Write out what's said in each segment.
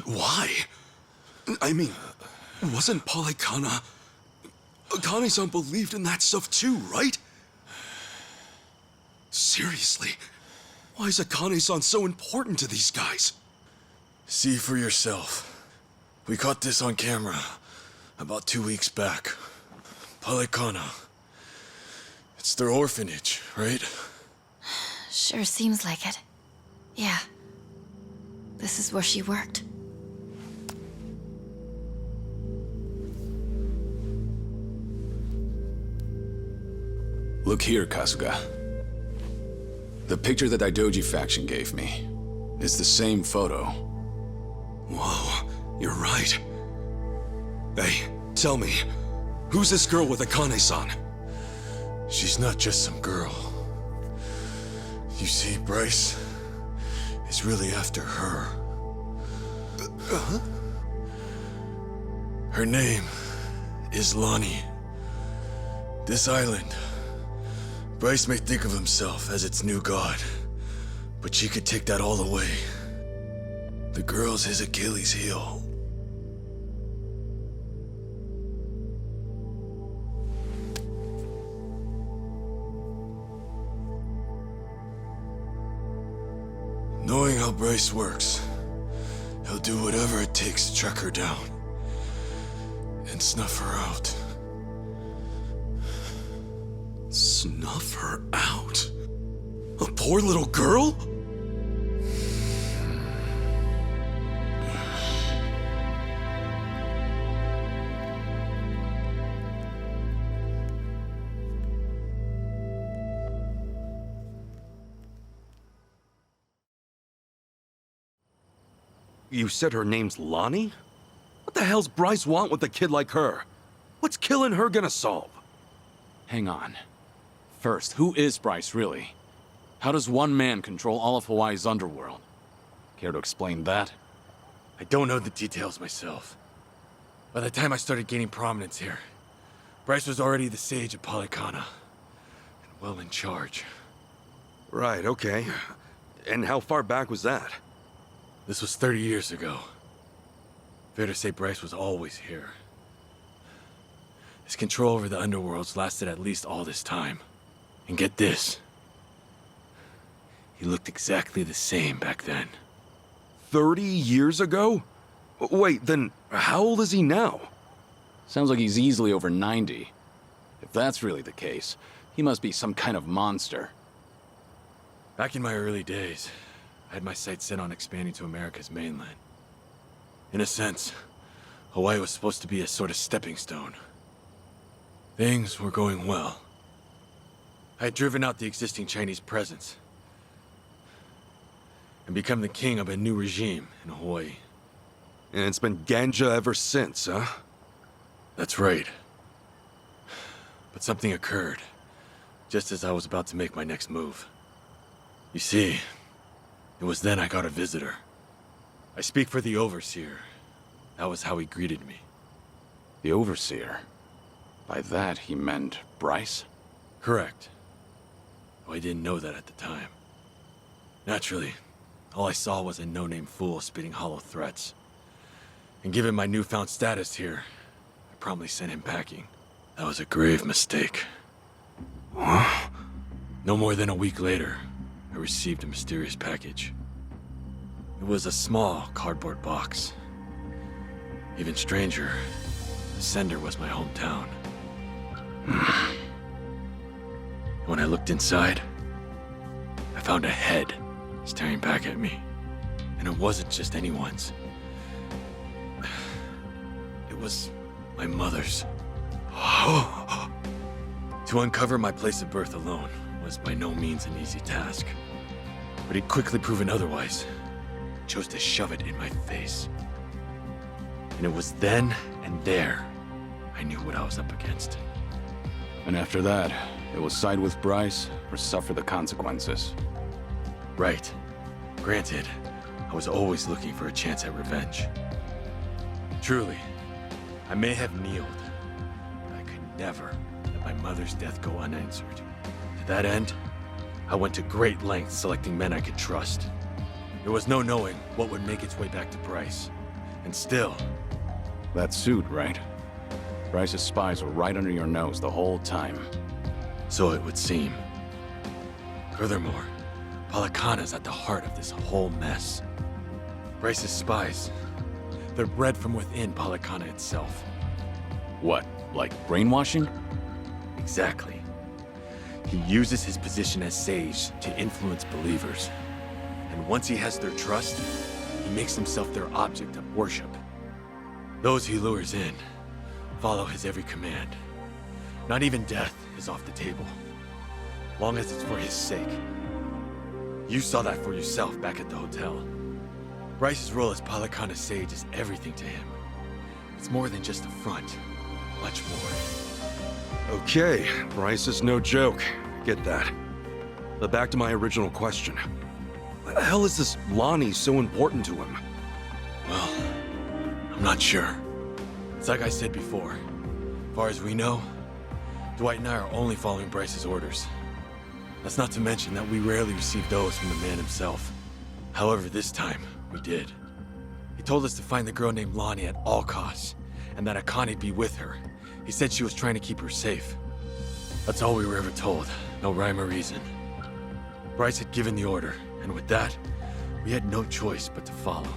why? I mean, wasn't Polycana... Akane-san believed in that stuff too, right? Seriously, why is Akane-san so important to these guys? See for yourself. We caught this on camera about 2 weeks back. Polycana. It's their orphanage, right? Sure seems like it. Yeah. This is where she worked. Look here, Kasuga. The picture the Daidoji faction gave me is the same photo. Whoa, you're right. Hey, tell me, who's this girl with Akane-san? She's not just some girl. You see, Bryce is really after her. Her name is Lonnie. This island, Bryce may think of himself as its new god, but she could take that all away. The girl's his Achilles heel. Knowing how Bryce works, he'll do whatever it takes to track her down and snuff her out. Snuff her out? A poor little girl? You said her name's Lonnie? What the hell's Bryce want with a kid like her? What's killing her gonna solve? Hang on. First, who is Bryce, really? How does one man control all of Hawaii's underworld? Care to explain that? I don't know the details myself. By the time I started gaining prominence here, Bryce was already the sage of Polycana, and well in charge. Right, okay. And how far back was that? This was 30 years ago. Fair to say Bryce was always here. His control over the underworlds lasted at least all this time. And get this. He looked exactly the same back then. 30 years ago? Wait, then how old is he now? Sounds like he's easily over 90. If that's really the case, he must be some kind of monster. Back in my early days, I had my sights set on expanding to America's mainland. In a sense, Hawaii was supposed to be a sort of stepping stone. Things were going well. I had driven out the existing Chinese presence and become the king of a new regime in Hawaii. And it's been ganja ever since, huh? That's right. But something occurred, just as I was about to make my next move. You see, it was then I got a visitor. I speak for the Overseer. That was how he greeted me. The Overseer? By that, he meant Bryce? Correct. Though I didn't know that at the time. Naturally, all I saw was a no-name fool spitting hollow threats. And given my newfound status here, I promptly sent him packing. That was a grave mistake. Huh? No more than a week later, I received a mysterious package. It was a small cardboard box. Even stranger, the sender was my hometown. When I looked inside, I found a head staring back at me. And it wasn't just anyone's. It was my mother's. To uncover my place of birth alone was by no means an easy task. But he'd quickly proven otherwise. Chose to shove it in my face. And it was then and there I knew what I was up against. And after that, it was side with Bryce or suffer the consequences. Right. Granted, I was always looking for a chance at revenge. Truly, I may have kneeled, but I could never let my mother's death go unanswered. To that end, I went to great lengths selecting men I could trust. There was no knowing what would make its way back to Bryce, And still, That suit, right? Bryce's spies were right under your nose the whole time. so it would seem. Furthermore, Palikana's at the heart of this whole mess. Bryce's spies, they're bred from within Palikana itself. What, like brainwashing? Exactly. He uses his position as sage to influence believers. And once he has their trust, he makes himself their object of worship. Those he lures in follow his every command. Not even death is off the table, long as it's for his sake. You saw that for yourself back at the hotel. Bryce's role as Palikana's sage is everything to him. It's more than just a front, much more. Okay, Bryce is no joke. Get that. But back to my original question. Why the hell is this Lonnie so important to him? Well, I'm not sure. It's like I said before. As far as we know, Dwight and I are only following Bryce's orders. That's not to mention that we rarely receive those from the man himself. However, this time, we did. He told us to find the girl named Lonnie at all costs, and that Akane'd be with her. He said she was trying to keep her safe. That's all we were ever told. No rhyme or reason. Bryce had given the order, and with that, we had no choice but to follow.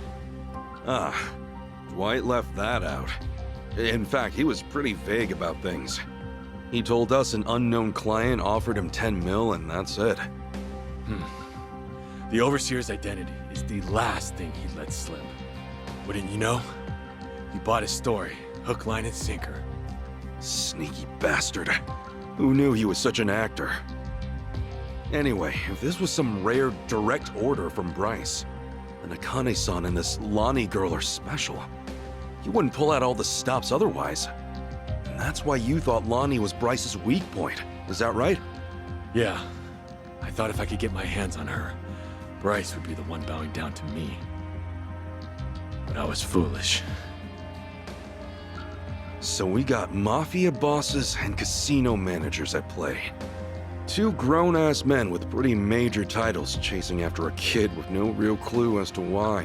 Ah, Dwight left that out. In fact, he was pretty vague about things. He told us an unknown client offered him 10 mil and that's it. The Overseer's identity is the last thing he let slip. Wouldn't you know? He bought his story, hook, line, and sinker. Sneaky bastard. Who knew he was such an actor? Anyway, if this was some rare direct order from Bryce, then Akane-san and this Lonnie girl are special. He wouldn't pull out all the stops otherwise. And that's why you thought Lonnie was Bryce's weak point. Is that right? Yeah, I thought if I could get my hands on her, Bryce would be the one bowing down to me. But I was foolish. So we got mafia bosses and casino managers at play. Two grown-ass men with pretty major titles chasing after a kid with no real clue as to why.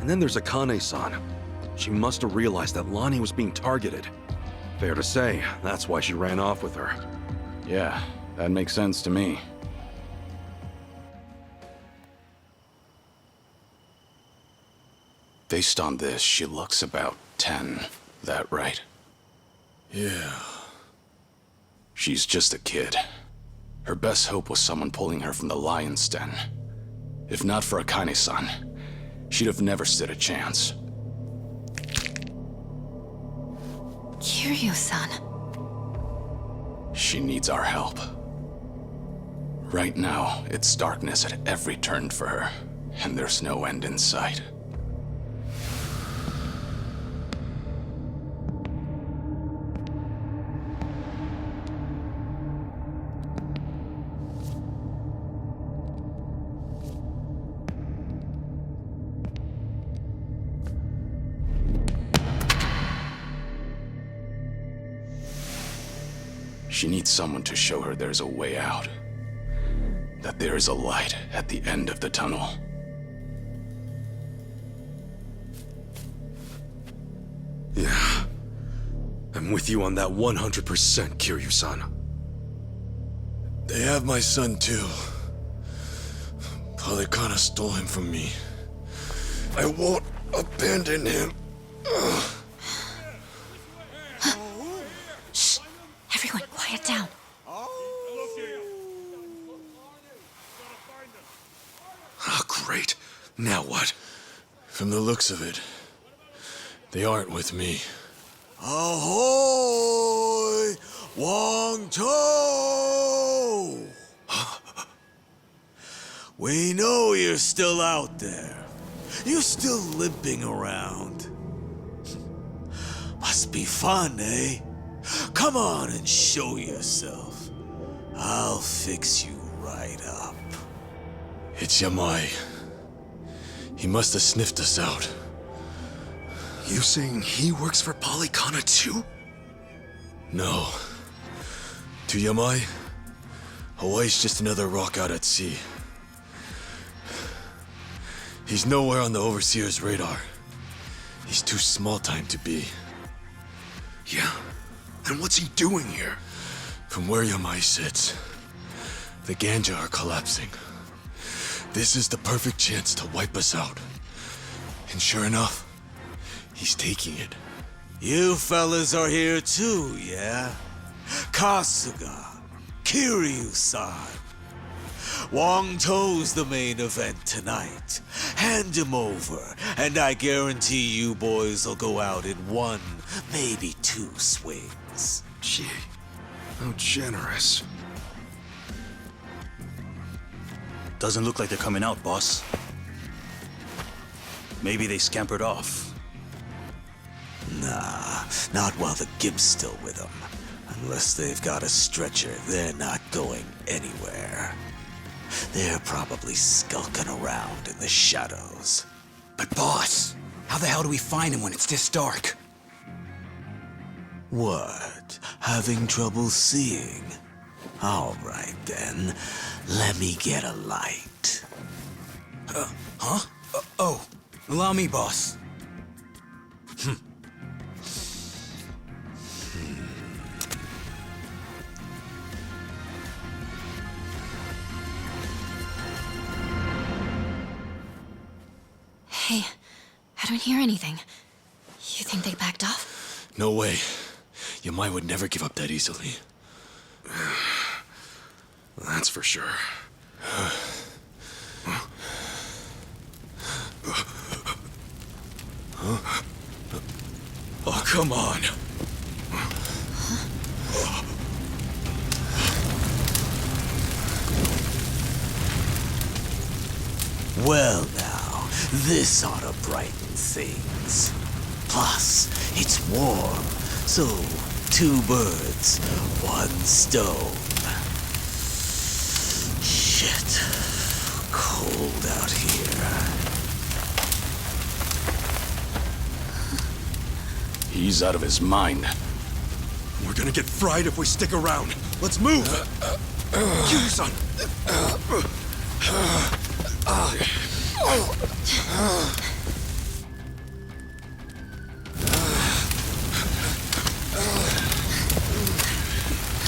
And then there's Akane-san. She must have realized that Lonnie was being targeted. Fair to say, that's why she ran off with her. Yeah, that makes sense to me. Based on this, she looks about 10. That right? Yeah. She's just a kid. Her best hope was someone pulling her from the lion's den. If not for Akane-san, she'd have never stood a chance. Kiryu-san. She needs our help. Right now, it's darkness at every turn for her, and there's no end in sight. She needs someone to show her there's a way out. That there is a light at the end of the tunnel. Yeah. I'm with you on that 100%, Kiryu-san. They have my son too. Palikana stole him from me. I won't abandon him. Shh! Everyone, quiet down. Ah, great. Now what? From the looks of it, they aren't with me. Ahoy! Wong Cho! We know you're still out there. You're still limping around. Must be fun, eh? Come on and show yourself. I'll fix you right up. It's Yamai. He must have sniffed us out. You saying he works for Palikana too? No. To Yamai, Hawaii's just another rock out at sea. He's nowhere on the Overseer's radar. He's too small-time to be. Yeah? And what's he doing here? From where Yamai sits, the Ganja are collapsing. This is the perfect chance to wipe us out. And sure enough, he's taking it. You fellas are here too, yeah? Kasuga, Kiryu-san. Wong To's the main event tonight. Hand him over, and I guarantee you boys will go out in one, maybe two swings. Gee, how generous. Doesn't look like they're coming out, boss. Maybe they scampered off. Nah, not while the Gimp's still with them. Unless they've got a stretcher, they're not going anywhere. They're probably skulking around in the shadows. But boss, how the hell do we find him when it's this dark? What? Having trouble seeing? All right then, let me get a light. Oh, allow me, boss. Hey, I don't hear anything. You think they backed off? No way. Yamai would never give up that easily. That's for sure. Oh, come on. Well now, this ought to brighten things. Plus, it's warm, so 2 birds, 1 stone. Shit, cold out here. He's out of his mind. We're gonna get fried if we stick around. Let's move! Kiryu-san!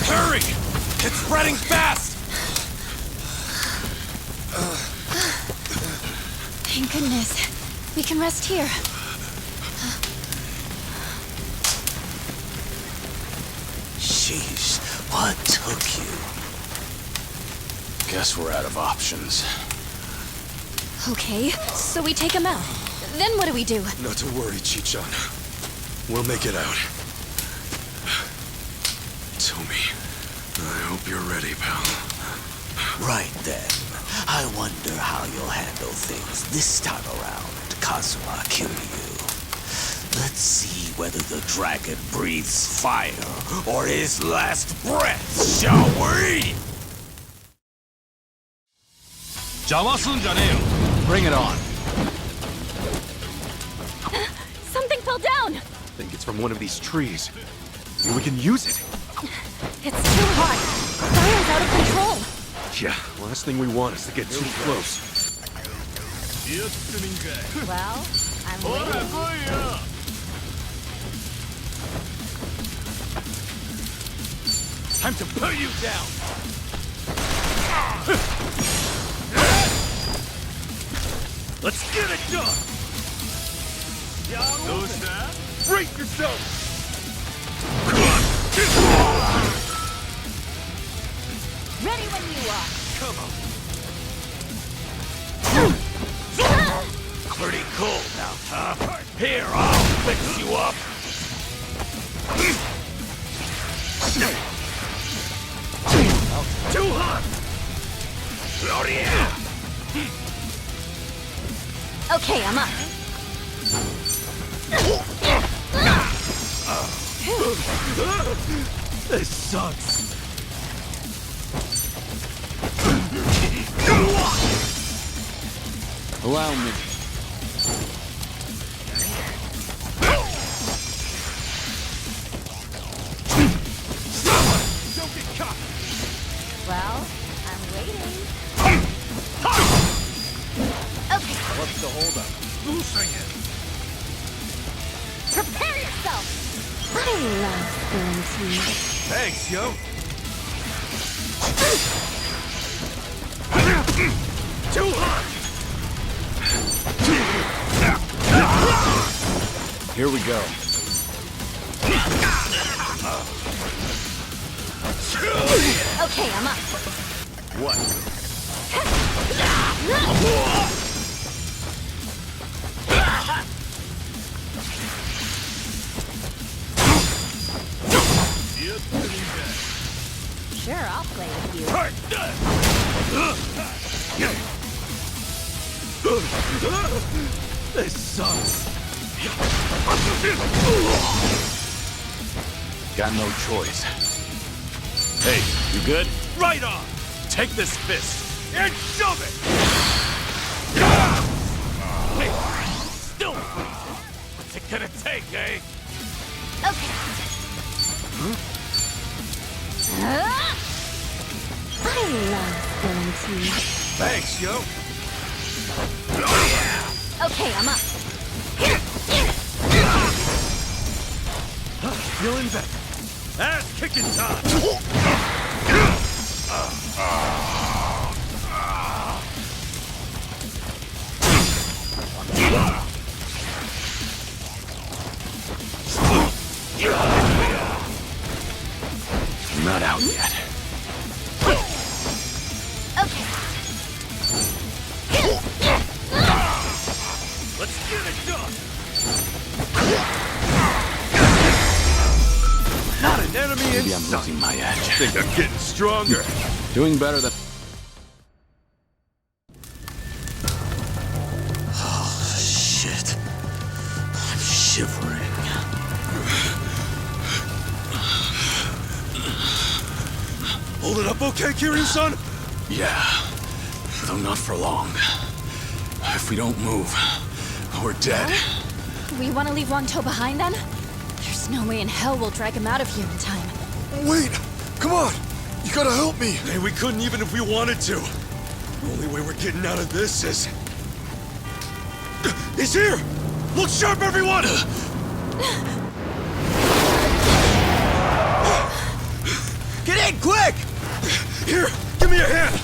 Hurry! It's spreading fast! Thank goodness. We can rest here. Sheesh, what took you? Guess we're out of options. Okay, so we take him out. Then what do we do? Not to worry, Chichan. We'll make it out. Tomi, I hope you're ready, pal. Right then, I wonder how you'll handle things this time around, Kazuma Kiryu. Let's see whether the dragon breathes fire or his last breath, shall we? Bring it on. Something fell down! I think it's from one of these trees. Maybe we can use it. It's too hot. Fire's out of control. Yeah, last thing we want is to get too close. Well, I'm waiting. Time to put you down! Let's get it done! Brace yourself! Ready when you are. Come on! Pretty cold now, huh? Here, I'll fix you up. Too hot! Okay, I'm up. This sucks! Allow me. Don't get caught! Well, I'm waiting. Okay. What's the love spilling tea. Thanks, yo. Too hot! Here we go. Okay, I'm up. What? Sure, I'll play with you. This sucks. Got no choice. Hey, you good? Right on! Take this fist and shove it! Hey, still! What's it gonna take, eh? Okay. I love spilling tea. Thanks, yo. Okay, I'm up. Feeling better. Ass kicking time. Not out yet. Okay. Let's get it done. Not an enemy in Maybe I'm sight. losing my edge. Think I'm getting stronger. Doing better than... Shit. I'm shivering. Hold it up, okay, Kiryu-san? Yeah. Though not for long. If we don't move, we're dead. We want to leave Wonto behind then? There's no way in hell we'll drag him out of here in time. Wait! Come on! You gotta help me! Hey, we couldn't even if we wanted to. The only way we're getting out of this is... He's here! Look sharp, everyone! Get in, quick! Here, give me a hand!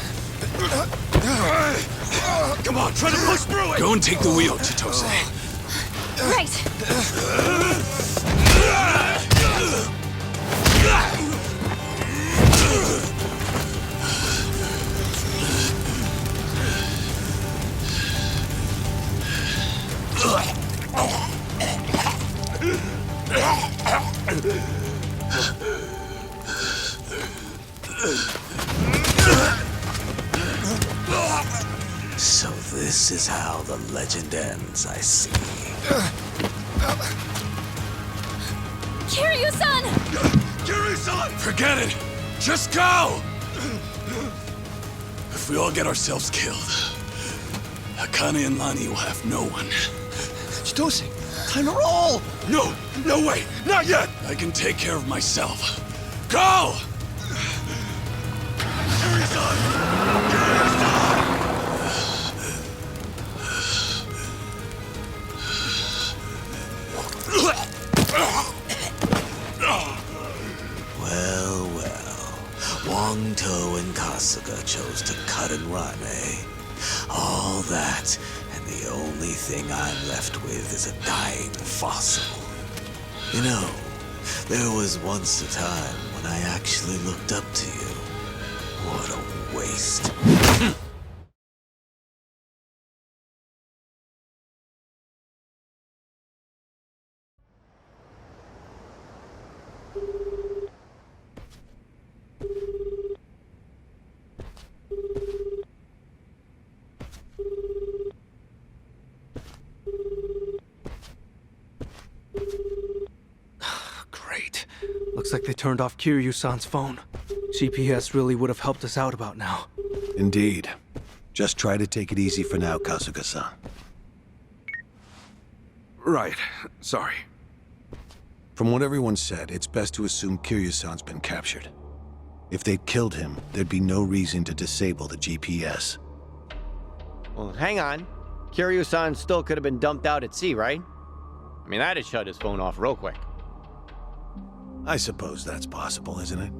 Come on, try to push through it! Go and take the wheel, Chitose. Right. So this is how the legend ends, I see. Kiryu-san! Kiryu-san! Forget it! Just go! If we all get ourselves killed, Akane and Lani will have no one. Chitose, time to roll! No, no way, not yet! I can take care of myself. Go! Kiryu-san! Kiryu-san! Well, well. Wongto and Kasuga chose to cut and run, eh? All that, and the only thing I'm left with is a dying fossil. You know, there was once a time when I actually looked up to you. What a waste. Great. Looks like they turned off Kiryu-san's phone. GPS really would have helped us out about now. Indeed. Just try to take it easy for now, Kasuga-san. Right, sorry. From what everyone said, it's best to assume Kiryu-san's been captured. If they'd killed him, there'd be no reason to disable the GPS. Well, hang on. Kiryu-san still could have been dumped out at sea, right? I mean, that'd shut his phone off real quick. I suppose that's possible, isn't it?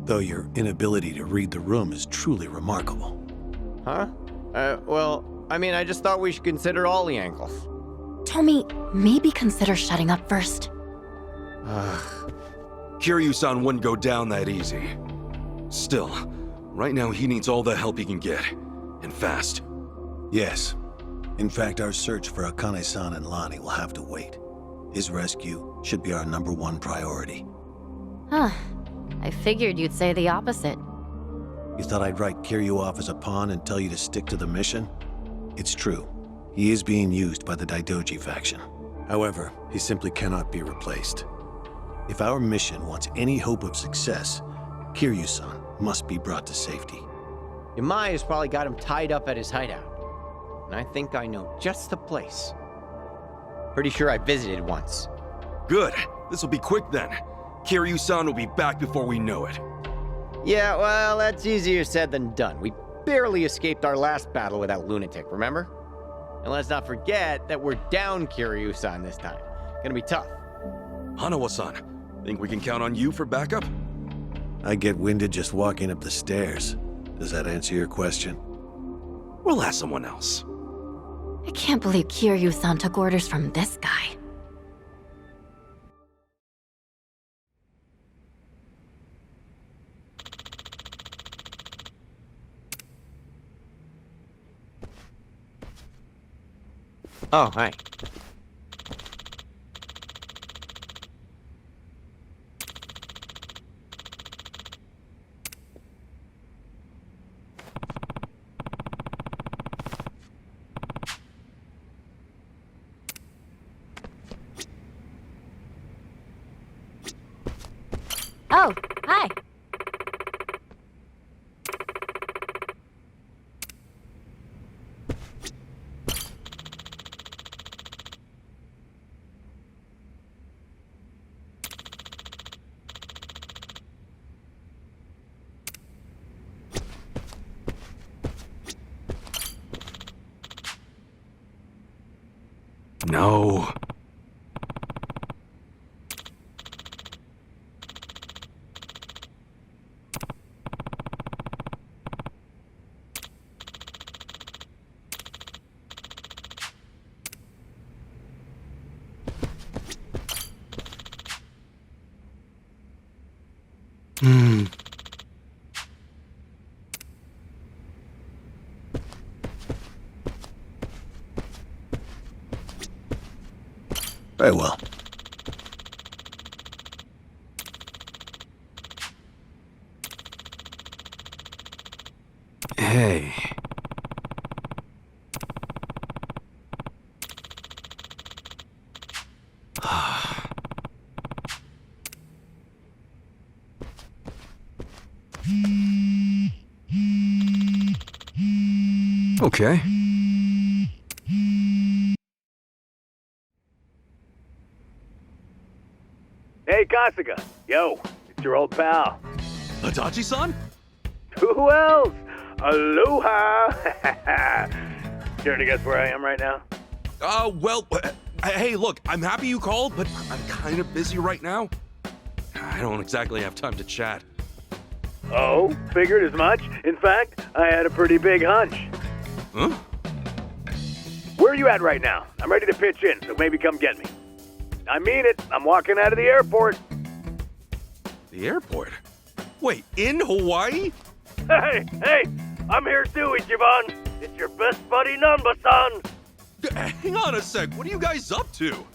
Though your inability to read the room is truly remarkable. Huh? Well, I mean, I just thought we should consider all the angles. Tommy, maybe consider shutting up first. Kiryu-san wouldn't go down that easy. Still, right now he needs all the help he can get. And fast. Yes. In fact, our search for Akane-san and Lonnie will have to wait. His rescue should be our #1 priority. Huh. I figured you'd say the opposite. You thought I'd write Kiryu off as a pawn and tell you to stick to the mission? It's true. He is being used by the Daidoji faction. However, he simply cannot be replaced. If our mission wants any hope of success, Kiryu-san must be brought to safety. Yamai has probably got him tied up at his hideout. And I think I know just the place. Pretty sure I visited once. Good. This will be quick then. Kiryu-san will be back before we know it. Yeah, well, that's easier said than done. We barely escaped our last battle with that lunatic, remember? And let's not forget that we're down Kiryu-san this time. Gonna be tough. Hanawa-san, think we can count on you for backup? I get winded just walking up the stairs. Does that answer your question? We'll ask someone else. I can't believe Kiryu-san took orders from this guy. Oh, hi. Oh, hi. No. Very well. Hey. Okay. Hey, Kasuga. Yo, it's your old pal. Adachi-san? Who else? Aloha! Care to guess where I am right now? Hey, look, I'm happy you called, but I'm kind of busy right now. I don't exactly have time to chat. Oh, figured as much. In fact, I had a pretty big hunch. Huh? Where are you at right now? I'm ready to pitch in, so maybe come get me. I mean it. I'm walking out of the airport. The airport? Wait, in Hawaii? Hey, I'm here too, Ichiban. It's your best buddy, Nanba-san. Hang on a sec, what are you guys up to?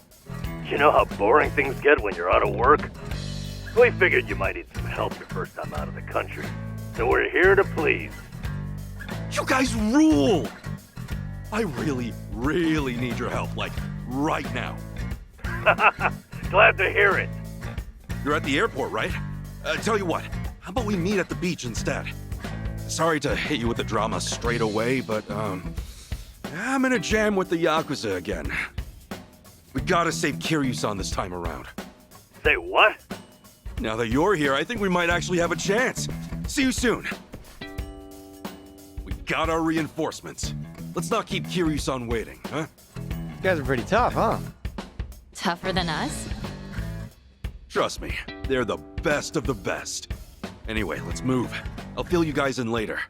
You know how boring things get when you're out of work? We figured you might need some help your first time out of the country. So we're here to please. You guys rule! I really, really need your help, like, right now. Glad to hear it. You're at the airport, right? Tell you what, how about we meet at the beach instead? Sorry to hit you with the drama straight away, but, I'm in a jam with the Yakuza again. We gotta save Kiryu-san this time around. Say what? Now that you're here, I think we might actually have a chance. See you soon. We got our reinforcements. Let's not keep Kiryu-san waiting, huh? You guys are pretty tough, huh? Tougher than us? Trust me, They're the best of the best. Anyway, let's move. I'll fill you guys in later.